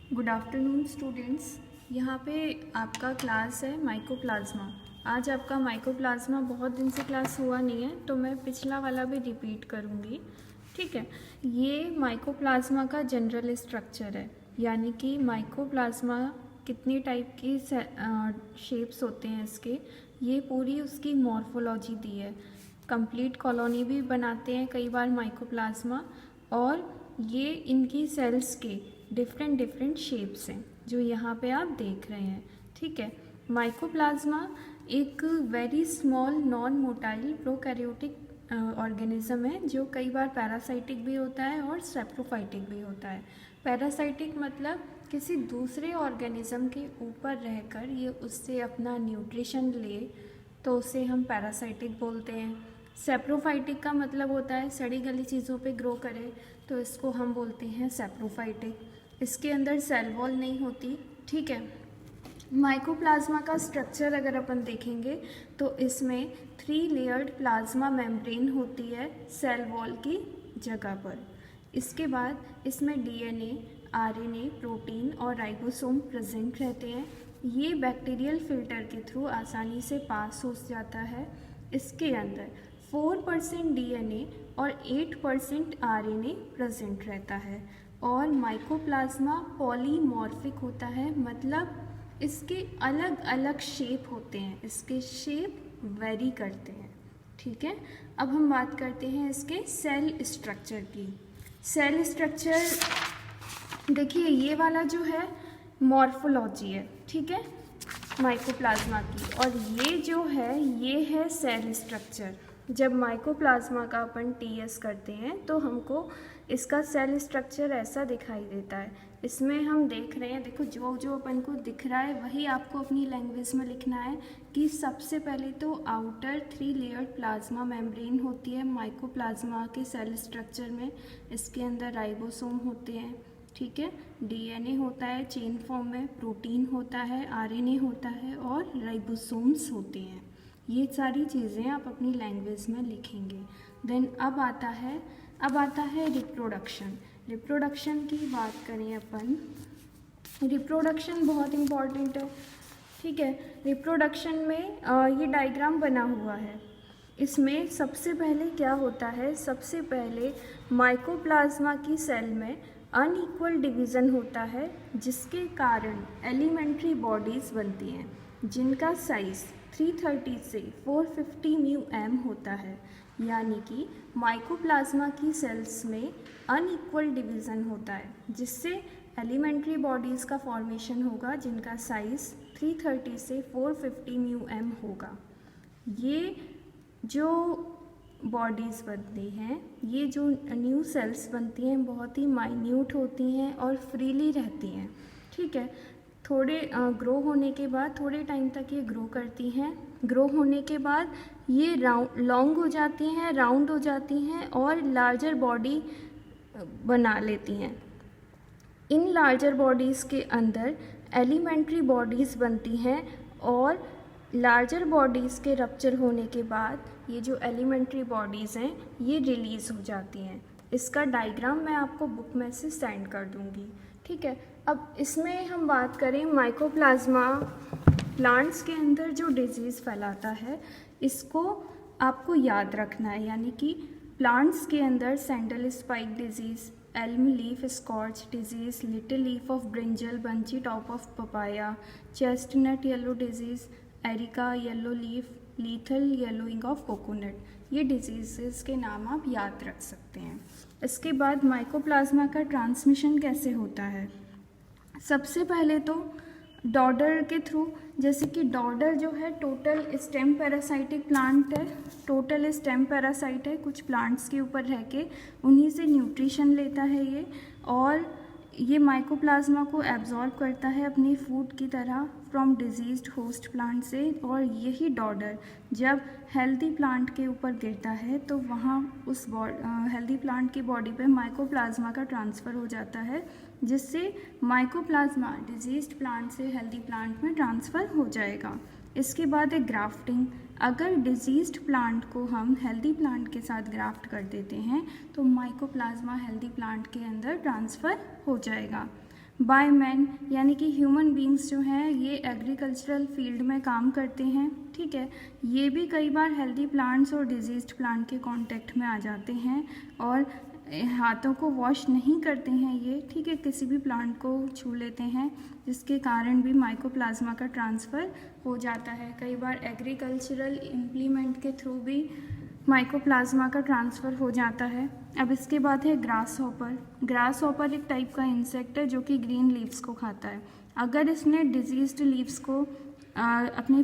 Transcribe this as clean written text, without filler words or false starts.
Good afternoon students. यहाँ पे आपका क्लास है माइकोप्लाज्मा। आज आपका माइकोप्लाज्मा बहुत दिन से क्लास हुआ नहीं है, तो मैं पिछला वाला भी रिपीट करूँगी। ठीक है, ये माइकोप्लाज्मा का जनरल स्ट्रक्चर है, यानी कि माइकोप्लाज्मा कितनी टाइप की शेप्स होते हैं इसके, ये पूरी उसकी मॉर्फोलॉजी दी है। कंप्लीट कॉलोनी भी बनाते हैं कई बार माइकोप्लाज्मा, और ये इनकी सेल्स के डिफरेंट शेप्स हैं जो यहाँ पे आप देख रहे हैं। ठीक है, माइकोप्लाज्मा एक very small non motile prokaryotic organism है जो कई बार पैरासाइटिक भी होता है और सेप्रोफाइटिक भी होता है। पैरासाइटिक मतलब किसी दूसरे ऑर्गेनिज्म के ऊपर रहकर ये उससे अपना न्यूट्रिशन ले, तो उसे हम पैरासाइटिक बोलते हैं। सेप्रोफाइटिक का मतलब होता है सड़ी गली चीज़ों पे ग्रो करे, तो इसको हम बोलते हैं सेप्रोफाइटिक। इसके अंदर सेल वॉल नहीं होती। ठीक है, माइकोप्लाज्मा का स्ट्रक्चर अगर अपन देखेंगे तो इसमें 3 लेयर्ड प्लाज्मा मेम्ब्रेन होती है सेल वॉल की जगह पर। इसके बाद इसमें डीएनए, आरएनए, प्रोटीन और राइबोसोम प्रेजेंट रहते हैं। ये बैक्टीरियल फिल्टर के थ्रू आसानी से पास हो जाता है। इसके अंदर 4% डीएनए और 8% आरएनए प्रेजेंट रहता है। और माइकोप्लाज्मा पॉलीमॉर्फिक होता है, मतलब इसके अलग अलग शेप होते हैं, इसके शेप वेरी करते हैं। ठीक है, अब हम बात करते हैं इसके सेल स्ट्रक्चर की। सेल स्ट्रक्चर देखिए, ये वाला जो है मॉर्फोलॉजी है, ठीक है, माइकोप्लाज्मा की, और ये जो है ये है सेल स्ट्रक्चर। जब माइकोप्लाज्मा का अपन टीएस करते हैं तो हमको इसका सेल स्ट्रक्चर ऐसा दिखाई देता है। इसमें हम देख रहे हैं, देखो जो जो अपन को दिख रहा है वही आपको अपनी लैंग्वेज में लिखना है कि सबसे पहले तो आउटर 3 लेयर्ड प्लाज्मा मेम्ब्रेन होती है माइकोप्लाज्मा के सेल स्ट्रक्चर में। इसके अंदर राइबोसोम होते हैं, ठीक है, डीएनए होता है चेन फॉर्म में, प्रोटीन होता है, आरएनए होता है और राइबोसोम्स होते हैं। ये सारी चीज़ें आप अपनी लैंग्वेज में लिखेंगे। देन अब आता है रिप्रोडक्शन। रिप्रोडक्शन की बात करें अपन, रिप्रोडक्शन बहुत इम्पॉर्टेंट है। ठीक है, रिप्रोडक्शन में ये डायग्राम बना हुआ है। इसमें सबसे पहले क्या होता है, सबसे पहले माइकोप्लाज्मा की सेल में अनइक्वल डिवीज़न होता है, जिसके कारण एलिमेंट्री बॉडीज़ बनती हैं जिनका साइज़ 330 से 450 μm होता है। यानी कि माइकोप्लाज्मा की सेल्स में अनइक्वल डिवीज़न होता है, जिससे एलिमेंट्री बॉडीज़ का फॉर्मेशन होगा जिनका साइज़ 330 से 450 μm होगा। ये जो बॉडीज़ बनती हैं, ये जो न्यू सेल्स बनती हैं बहुत ही माइन्यूट होती हैं और फ्रीली रहती हैं। ठीक है, थोड़े ग्रो होने के बाद थोड़े टाइम तक ये ग्रो करती हैं। ग्रो होने के बाद ये लॉन्ग हो जाती हैं, राउंड हो जाती हैं और लार्जर बॉडी बना लेती हैं। इन लार्जर बॉडीज़ के अंदर एलिमेंट्री बॉडीज़ बनती हैं, और लार्जर बॉडीज़ के रप्चर होने के बाद ये जो एलिमेंट्री बॉडीज़ हैं ये रिलीज़ हो जाती हैं। इसका डायग्राम मैं आपको बुक में से सेंड कर दूँगी। ठीक है, अब इसमें हम बात करें माइकोप्लाज्मा प्लांट्स के अंदर जो डिजीज़ फैलाता है, इसको आपको याद रखना है। यानी कि प्लांट्स के अंदर sandal spike disease, elm leaf scorch disease, little leaf of brinjal, bunchy top of papaya, chestnut yellow disease, areca yellow leaf, lethal yellowing of coconut, ये डिजीज़ के नाम आप याद रख सकते हैं। इसके बाद माइकोप्लाज्मा का ट्रांसमिशन कैसे होता है, सबसे पहले तो डॉडर के थ्रू। जैसे कि डॉडर जो है टोटल स्टेम पैरासाइटिक प्लांट है, टोटल स्टेम पैरासाइट है, कुछ प्लांट्स के ऊपर रह के उन्हीं से न्यूट्रिशन लेता है ये, और ये माइकोप्लाज्मा को एब्जॉर्ब करता है अपनी फूड की तरह फ्रॉम डिजीज्ड होस्ट प्लांट से। और यही डॉडर जब हेल्दी प्लांट के ऊपर गिरता है तो वहाँ उस हेल्दी प्लांट की बॉडी पे माइकोप्लाज्मा का ट्रांसफ़र हो जाता है, जिससे माइकोप्लाज्मा डिजीज्ड प्लांट से हेल्दी प्लांट में ट्रांसफ़र हो जाएगा। इसके बाद है ग्राफ्टिंग। अगर डिजीज्ड प्लांट को हम हेल्दी प्लांट के साथ ग्राफ्ट कर देते हैं तो माइकोप्लाज्मा हेल्दी प्लांट के अंदर ट्रांसफ़र हो जाएगा। बाय मैन, यानी कि ह्यूमन बींग्स जो हैं ये एग्रीकल्चरल फील्ड में काम करते हैं, ठीक है। ये भी कई बार हेल्दी प्लांट्स और डिजीज्ड प्लांट के कांटेक्ट में आ जाते हैं और हाथों को वॉश नहीं करते हैं ये, ठीक है, किसी भी प्लांट को छू लेते हैं, जिसके कारण भी माइकोप्लाज्मा का ट्रांसफ़र हो जाता है। कई बार एग्रीकल्चरल इम्प्लीमेंट के थ्रू भी माइकोप्लाज्मा का ट्रांसफ़र हो जाता है। अब इसके बाद है ग्रास हॉपर। ग्रास हॉपर एक टाइप का इंसेक्ट है जो कि ग्रीन लीव्स को खाता है। अगर इसने डिजीज्ड लीव्स को अपने